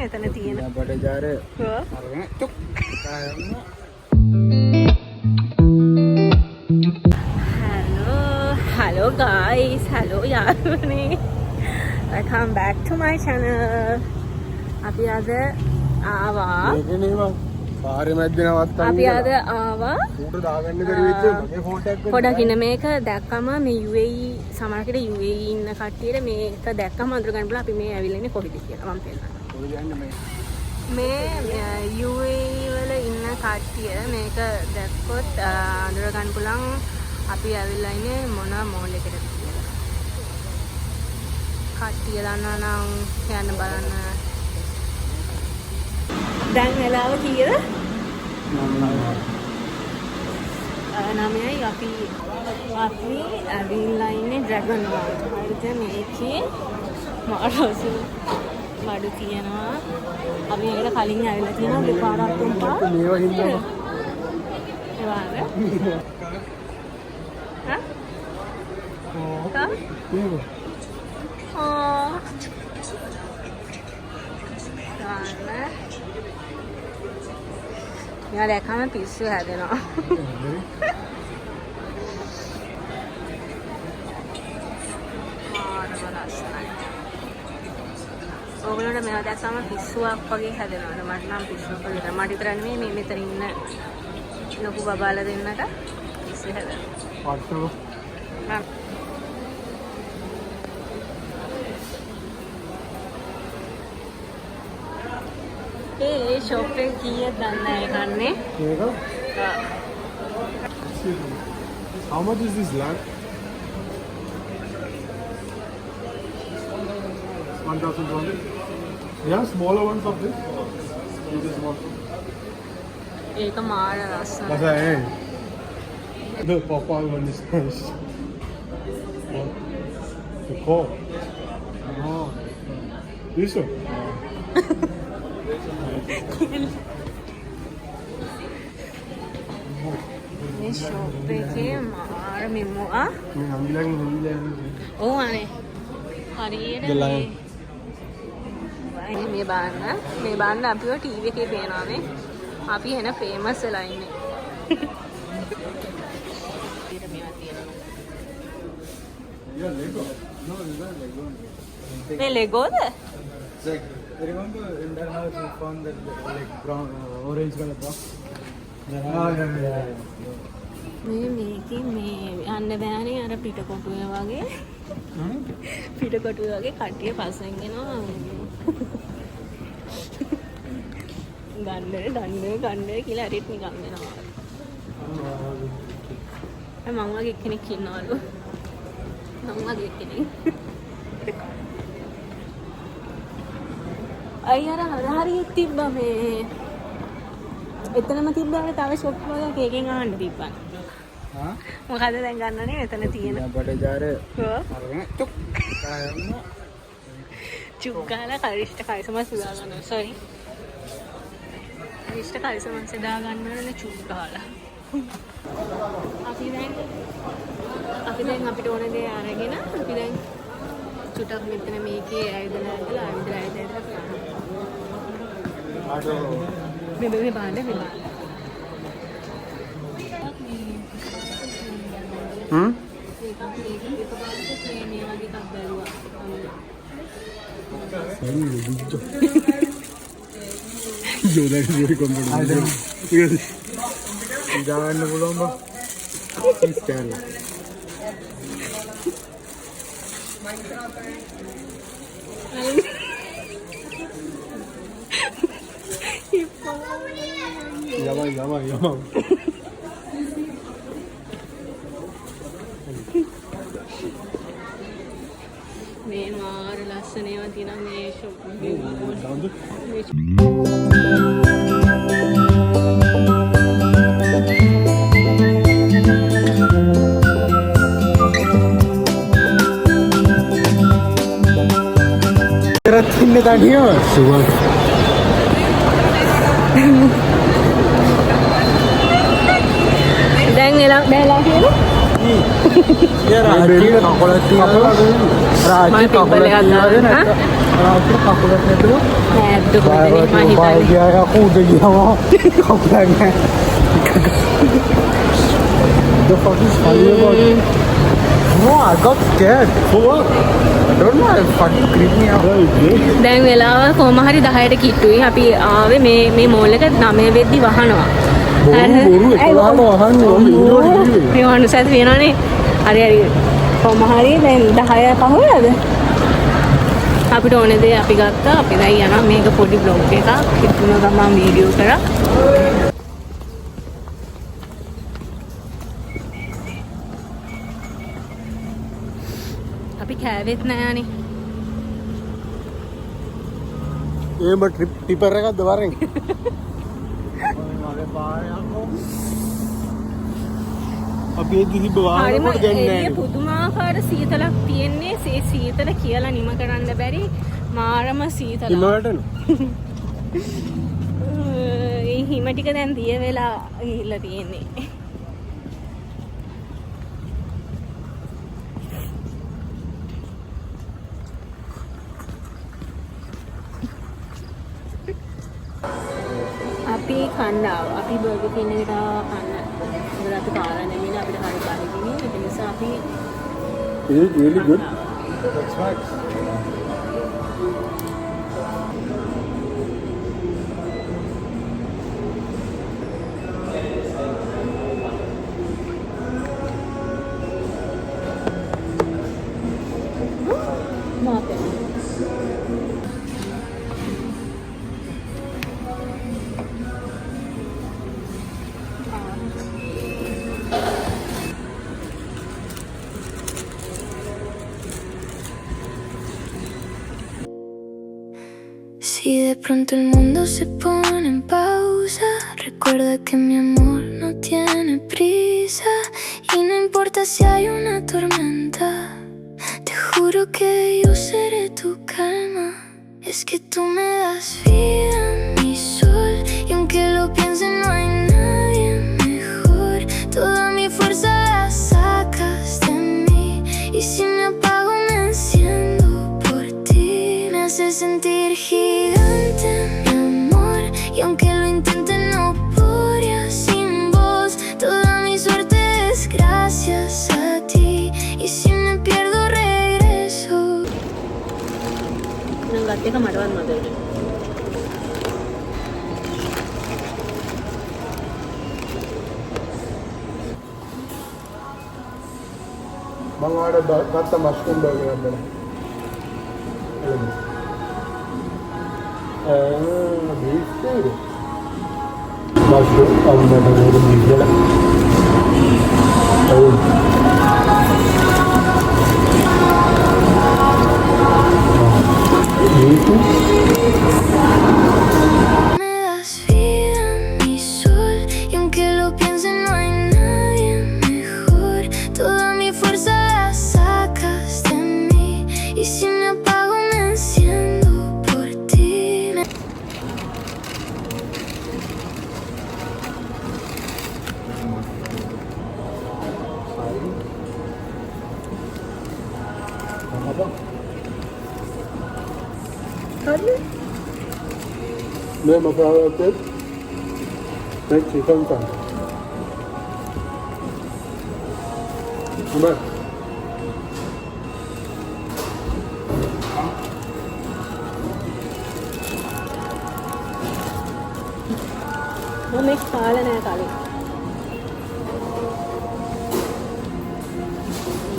එතන තියෙන. අපට ජාර අරගෙන චුක් Hello guys, hello යාළුවනේ. Welcome back to my channel. අපි අද ආවා. පාරේ මැද්දේ නවත්තන්න. අපි අද ආවා. ෆෝටෝ දාගන්න බැරි වෙච්ච මගේ ෆෝටෝ එකක්. පොඩක් ඉන්න මේක දැක්කම මේ UAE සමහරකට UAE ඉන්න කට්ටියට මේක දැක්කම අඳුර ගන්න පුළුවන් අපි මේ ඇවිල්ලා ඉන්නේ කොහෙද කියලා මම පෙන්නනවා. කොහෙද යන්නේ මේ UAE වල ඉන්න කට්ටිය මේක දැක්කොත් අඳුර ගන්න පුළුවන් අපි ඇවිල්ලා ඉන්නේ මොන මෝල් එකකද කියලා. කට්ටිය දන්නා නම් යන්න බලන්න. දැන් වෙලාව කීයද? 9යි. අපි ඇවිල්ලා ඉන්නේ ඩ්‍රැගන් වෝල්ට්. හරිද? මේකේ මාරසු බඩු තියෙනවා. අපි ඒකට කලින් ඇවිල්ලා තියෙනවා දෙපාරක් තුන්පාර. මේවා හින්දා ඒවාද? හා? මෙයා දැක්කම පිස්සු හැදෙනවා. ඕගොල්ලන්ට මෙයා දැක්කම පිස්සුවක් වගේ හැදෙනවද? මට නම් පිස්සුවක් වගේ. මට විතර නෙමෙයි මේ මෙතන ඉන්න ලොකු බබාලා දෙන්නට පිස්සු හැදෙනවා. පට්ටු. ඒ ෂොප් එක කීයද දන්නේ නැහැ කන්නේ. මේක? How much is this lamp? 1,200. Yeah, smaller ones of this. This is small. ඒක මාර ලස්සනයි. That's it. The Popeye one is nice. The core. Oh. This one? මේ ෂොප් එකේ මාර මෙමුවා. ඔව් අනේ. හරියට මේ බාන්න අපිව ටීවී එකේ පේනවානේ. අපි එන ෆේමස් වෙලා ඉන්නේ. මේ ලෙගෝද? Remember in that house we found that like brown orange color box? මේකේ මේ යන්න බෑනේ අර පිටකොටුවේ වගේ. පිටකොටුවේ වගේ කට්ටිය පස්සෙන් එනවා. ගන්න කියලා හරිත් නිකන් එනවා. මම වගේ කෙනෙක් ඉන්නවලු. මම වගේ කෙනෙක්. අයියර හරියට තිබ්බා මේ. එතනම තිබ්බානේ තව ෂොප් වලක එකෙන් අහන්න තිබ්බා. හා? මොකද දැන් ගන්නනේ එතන තියෙන. අපට ජාර අරගෙන චුක් චුක්කාලා කරිෂ්ඨ කයිසමස් උදා ගන්නවා. සෝරි. කරිෂ්ඨ කයිසමස් උදා ගන්නවනේ චුක්කාලා. අපි දැන් අපිට ඕන දේ අරගෙන අපි දැන් චුටක් මෙතන මේකේ ඇවිදලා මේ බාන්න මේ බාන්න. ජාන්න පුළුවන් බා. ස්කෑන්. යමයි. මේ මාර ලස්සන ඒවා තියෙනවා මේ ෂොප් එකේ. ඉන්න තඩියම සුවන්. දැන් එලා කියලා රාජ්‍ය කකුලක් තියනවා. රාජ්‍ය කකුලක් තියනවා. අපිට කකුලක් නැතුව නෑද්ද කොහෙද මම බය හිතන්නේ. ගියා යකෝ උඩ ගියාම කකුලක් නැහැ. The fuck is funny about it? No, I got scared. For what? I don't know. I fucking creeped me out. දැන් වෙලාව කොහොම හරි 10ට කිට්ටුයි. අපි ආවේ මේ මෝල් එක 9 වෙද්දි වහනවා. බොරු 11ට වහන්නේ. මේ වහන්නසත් වෙනවනේ. හරි කොහොම හරි දැන් 10 පහුවද? අපිට ඕනේ දේ අපි ගත්තා. අපි දැන් යනවා මේක පොඩි බ්ලොග් එකක්. කිට්ටුන ගමන් වීඩියෝ කරා. අපි කෑවෙත් නෑනේ. එහෙම ටිපර් එකක්ද වරෙන්? මගේ පාරේ යකෝ. අපි ඒ දිහි බවාගෙන ගන්නේ පුදුමාකාර සීතලක් තියෙන්නේ. ඒ සීතල කියලා නිම කරන්න බැරි මාරම සීතලක්. හිමවටන. ඒ හිම ටික දැන් දිය වෙලා ගිහිල්ලා තියෙන්නේ. අපි කණ්ඩාව අපි බර්ගර් කින් එකට කන්න. මොකද අපි කාලා නෙමෙයි අපිට හරි බාහිරිනේ. ඒ නිසා අපි It's really good. That's right. මාතේ. Si de pronto el mundo se pone en pausa, recuerda que mi amor no tiene prisa y no importa si hay una tormenta, te juro que yo seré tu calma. Es que tú me das vida, mi sol, y aunque lo piense no hay nadie mejor. Toda mi fuerza la sacas de mí y si me apago me enciendo por ti. Me hace sentir gigante, mi amor, y aunque lo intente no podría sin vos. Toda mi suerte es gracias a ti y si me pierdo regreso. නම් ගත් එක මටවත් මතක නෑ. මම ආඩ ගත්ත mushroom burger එකක් ගන්න. beef food. Mushroom and then another beef jala. Me das vida, mi sol, y aunque lo piense no hay nadie mejor. Toda mi fuerza la sacas de mí y si me apago me enciendo por ti. Apa? හරි. मैं मसाला पे मैं chicken का मैं මම මේක කාලා නෑ කලින්.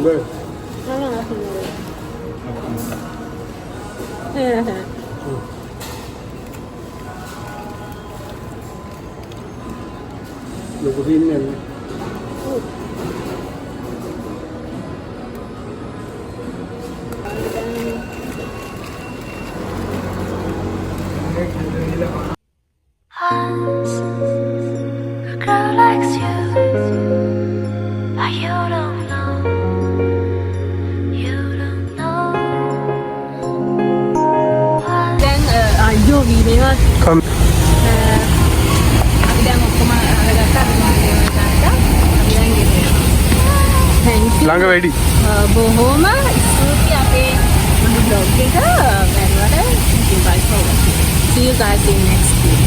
मैं lo cocino en Once, a girl likes you, but you don't know. You don't know. දැන් අයියෝ වීමේවා Come. අපි දැන් ඔක්කොම අරගත්තා විමානයට ගත්තා. අපි දැන් ගෙදර. thank you. ළඟ වැඩි. බොහොම ස්තුතියි අපේ මුළු බ්ලොග් එක වැරවත් So I'll see you next video.